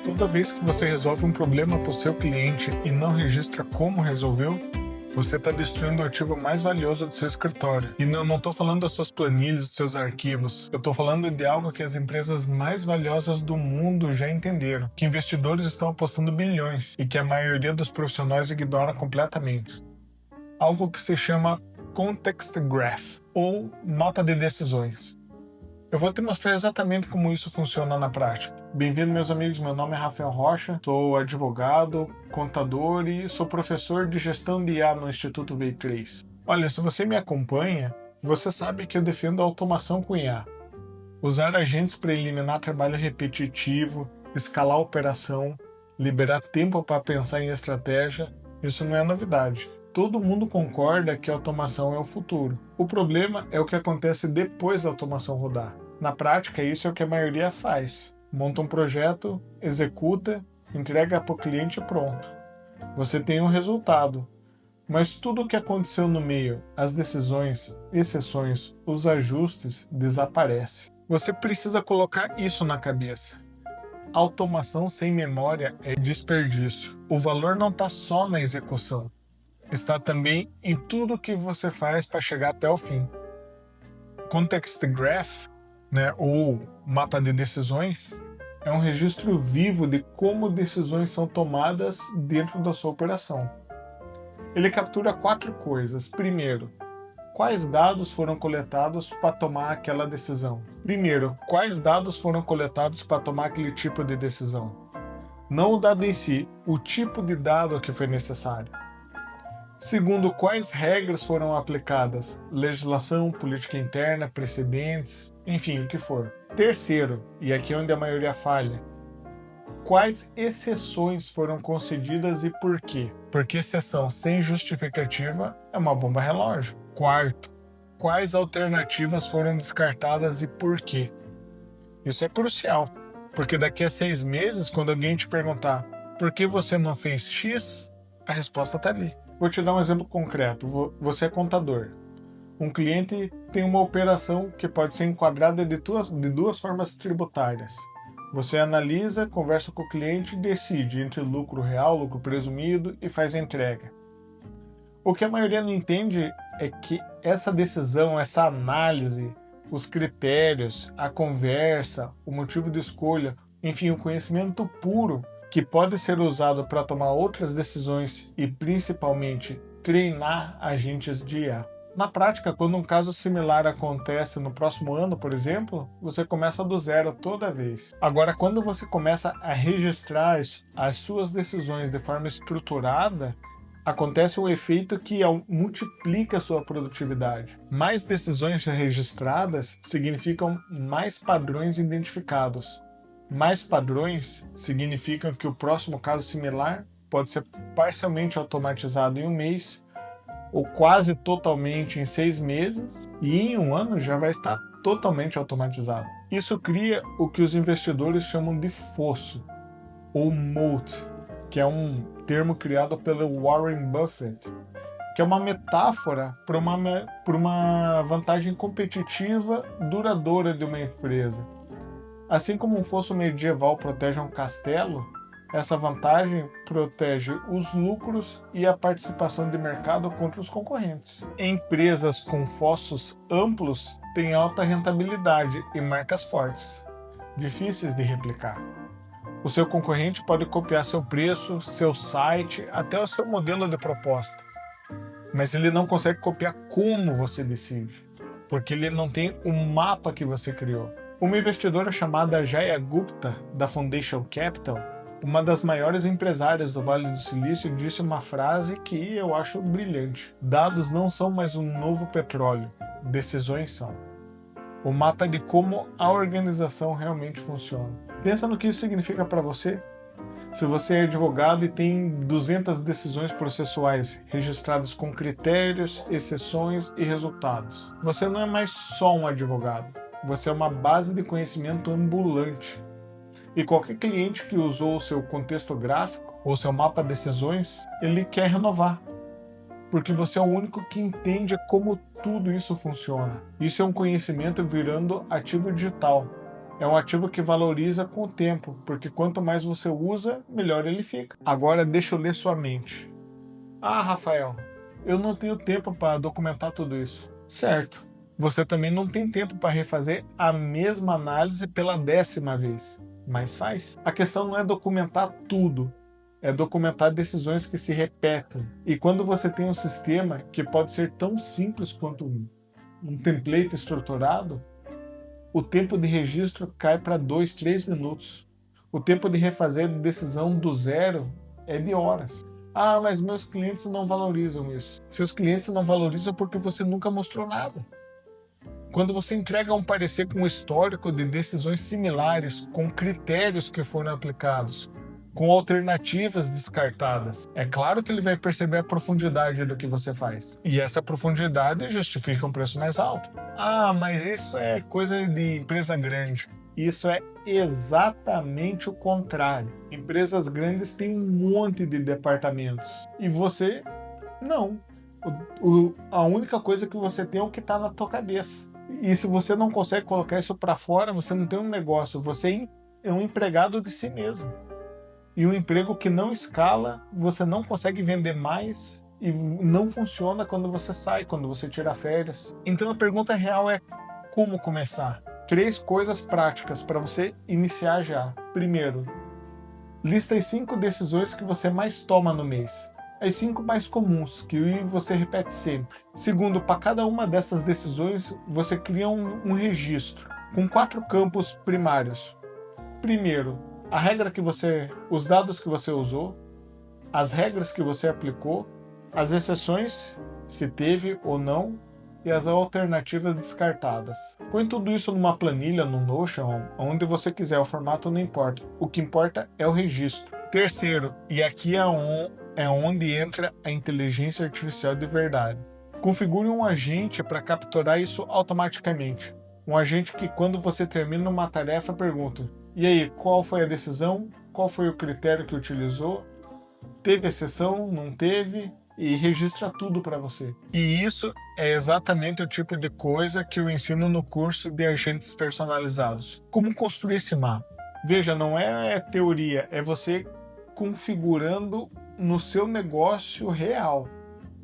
Toda vez que você resolve um problema para o seu cliente e não registra como resolveu, você está destruindo o ativo mais valioso do seu escritório. E não estou falando das suas planilhas, dos seus arquivos. Eu estou falando de algo que as empresas mais valiosas do mundo já entenderam, que investidores estão apostando bilhões e que a maioria dos profissionais ignora completamente. Algo que se chama Context Graph, ou mapa de decisões. Eu vou te mostrar exatamente como isso funciona na prática. Bem-vindo, meus amigos. Meu nome é Rafael Rocha, sou advogado, contador e sou professor de gestão de IA no Instituto V3. Olha, se você me acompanha, você sabe que eu defendo a automação com IA. Usar agentes para eliminar trabalho repetitivo, escalar a operação, liberar tempo para pensar em estratégia, isso não é novidade. Todo mundo concorda que a automação é o futuro. O problema é o que acontece depois da automação rodar. Na prática, isso é o que a maioria faz. Monta um projeto, executa, entrega para o cliente e pronto. Você tem um resultado. Mas tudo o que aconteceu no meio, as decisões, exceções, os ajustes, desaparece. Você precisa colocar isso na cabeça. Automação sem memória é desperdício. O valor não está só na execução. Está também em tudo que você faz para chegar até o fim. Context Graph, ou mapa de decisões, é um registro vivo de como decisões são tomadas dentro da sua operação. Ele captura 4 coisas. Primeiro, quais dados foram coletados para tomar aquela decisão? Primeiro, quais dados foram coletados para tomar aquele tipo de decisão? Não o dado em si, o tipo de dado que foi necessário. Segundo, quais regras foram aplicadas? Legislação, política interna, precedentes, enfim, o que for. Terceiro, e aqui é onde a maioria falha, quais exceções foram concedidas e por quê? Porque exceção sem justificativa é uma bomba relógio. Quarto, quais alternativas foram descartadas e por quê? Isso é crucial, porque daqui a 6 meses, quando alguém te perguntar por que você não fez X, a resposta está ali. Vou te dar um exemplo concreto. Você é contador. Um cliente tem uma operação que pode ser enquadrada de duas formas tributárias. Você analisa, conversa com o cliente e decide entre lucro real, lucro presumido e faz a entrega. O que a maioria não entende é que essa decisão, essa análise, os critérios, a conversa, o motivo de escolha, enfim, o conhecimento puro que pode ser usado para tomar outras decisões e principalmente treinar agentes de IA. Na prática, quando um caso similar acontece no próximo ano, por exemplo, você começa do zero toda vez. Agora, quando você começa a registrar as suas decisões de forma estruturada, acontece um efeito que multiplica a sua produtividade. Mais decisões registradas significam mais padrões identificados. Mais padrões significam que o próximo caso similar pode ser parcialmente automatizado em 1 mês, ou quase totalmente em 6 meses, e em 1 ano já vai estar totalmente automatizado. Isso cria o que os investidores chamam de fosso, ou moat, que é um termo criado pelo Warren Buffett, que é uma metáfora para uma vantagem competitiva duradoura de uma empresa. Assim como um fosso medieval protege um castelo, essa vantagem protege os lucros e a participação de mercado contra os concorrentes. Empresas com fossos amplos têm alta rentabilidade e marcas fortes, difíceis de replicar. O seu concorrente pode copiar seu preço, seu site, até o seu modelo de proposta, mas ele não consegue copiar como você decide, porque ele não tem o mapa que você criou. Uma investidora chamada Jaya Gupta, da Foundation Capital, uma das maiores empresárias do Vale do Silício, disse uma frase que eu acho brilhante. Dados não são mais um novo petróleo, decisões são. O mapa de como a organização realmente funciona. Pensa no que isso significa para você. Se você é advogado e tem 200 decisões processuais registradas com critérios, exceções e resultados, você não é mais só um advogado. Você é uma base de conhecimento ambulante. E qualquer cliente que usou o seu contexto gráfico ou seu mapa de decisões, ele quer renovar. Porque você é o único que entende como tudo isso funciona. Isso é um conhecimento virando ativo digital. É um ativo que valoriza com o tempo, porque quanto mais você usa, melhor ele fica. Agora deixa eu ler sua mente. Ah, Rafael, eu não tenho tempo para documentar tudo isso. Certo. Você também não tem tempo para refazer a mesma análise pela 10ª vez. Mas faz. A questão não é documentar tudo, é documentar decisões que se repetem. E quando você tem um sistema que pode ser tão simples quanto um template estruturado, o tempo de registro cai para 2, 3 minutos. O tempo de refazer a decisão do zero é de horas. Ah, mas meus clientes não valorizam isso. Seus clientes não valorizam porque você nunca mostrou nada. Quando você entrega um parecer com um histórico de decisões similares, com critérios que foram aplicados, com alternativas descartadas, é claro que ele vai perceber a profundidade do que você faz. E essa profundidade justifica um preço mais alto. Ah, mas isso é coisa de empresa grande. Isso é exatamente o contrário. Empresas grandes têm um monte de departamentos. E você, não. A única coisa que você tem é o que está na tua cabeça. E se você não consegue colocar isso para fora, você não tem um negócio. Você é um empregado de si mesmo. E um emprego que não escala, você não consegue vender mais e não funciona quando você sai, quando você tira férias. Então a pergunta real é como começar? 3 coisas práticas para você iniciar já. Primeiro, lista as 5 decisões que você mais toma no mês. As 5 mais comuns, que você repete sempre. Segundo, para cada uma dessas decisões, você cria um registro com 4 campos primários. Primeiro, a regra os dados que você usou, as regras que você aplicou, as exceções, se teve ou não, e as alternativas descartadas. Põe tudo isso numa planilha, no Notion, onde você quiser, o formato não importa. O que importa é o registro. Terceiro, e aqui é onde entra a inteligência artificial de verdade. Configure um agente para capturar isso automaticamente. Um agente que, quando você termina uma tarefa, pergunta: e aí, qual foi a decisão? Qual foi o critério que utilizou? Teve exceção? Não teve? E registra tudo para você. E isso é exatamente o tipo de coisa que eu ensino no curso de agentes personalizados. Como construir esse mapa? Veja, não é teoria, é você configurando no seu negócio real,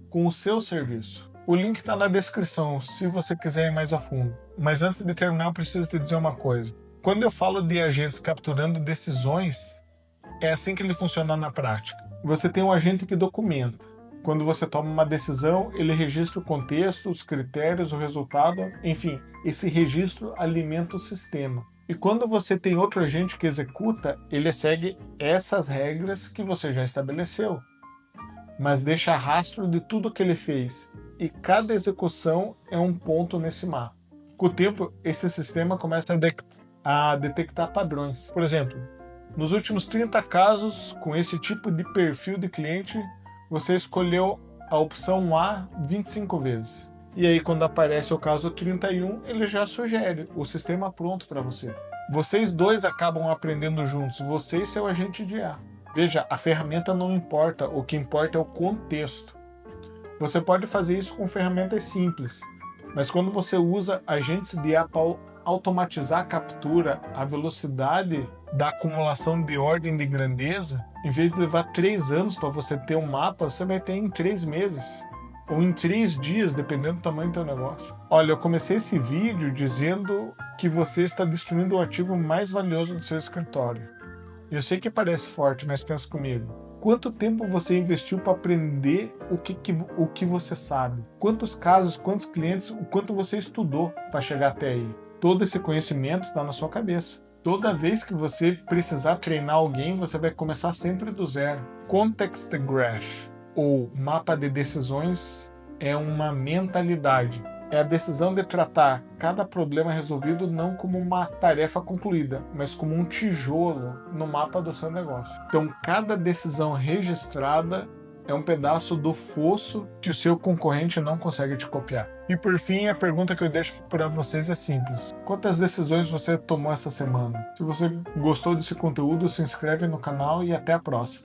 com o seu serviço. O link está na descrição, se você quiser ir mais a fundo. Mas antes de terminar, eu preciso te dizer uma coisa. Quando eu falo de agentes capturando decisões, é assim que ele funciona na prática. Você tem um agente que documenta. Quando você toma uma decisão, ele registra o contexto, os critérios, o resultado, enfim, esse registro alimenta o sistema. E quando você tem outro agente que executa, ele segue essas regras que você já estabeleceu, mas deixa rastro de tudo que ele fez. E cada execução é um ponto nesse mapa. Com o tempo, esse sistema começa a detectar padrões. Por exemplo, nos últimos 30 casos, com esse tipo de perfil de cliente, você escolheu a opção A 25 vezes. E aí, quando aparece o caso 31, ele já sugere o sistema pronto para você. Vocês dois acabam aprendendo juntos, você e seu agente de IA. Veja, a ferramenta não importa, o que importa é o contexto. Você pode fazer isso com ferramentas simples, mas quando você usa agentes de IA para automatizar a captura, a velocidade da acumulação de ordem de grandeza, em vez de levar 3 anos para você ter um mapa, você vai ter em 3 meses. Ou em 3 dias, dependendo do tamanho do teu negócio. Olha, eu comecei esse vídeo dizendo que você está destruindo o ativo mais valioso do seu escritório. Eu sei que parece forte, mas pensa comigo. Quanto tempo você investiu para aprender o que você sabe? Quantos casos, quantos clientes, o quanto você estudou para chegar até aí? Todo esse conhecimento está na sua cabeça. Toda vez que você precisar treinar alguém, você vai começar sempre do zero. Context Graph, ou mapa de decisões, é uma mentalidade. É a decisão de tratar cada problema resolvido não como uma tarefa concluída, mas como um tijolo no mapa do seu negócio. Então, cada decisão registrada é um pedaço do fosso que o seu concorrente não consegue te copiar. E por fim, a pergunta que eu deixo para vocês é simples. Quantas decisões você tomou essa semana? Se você gostou desse conteúdo, se inscreve no canal e até a próxima.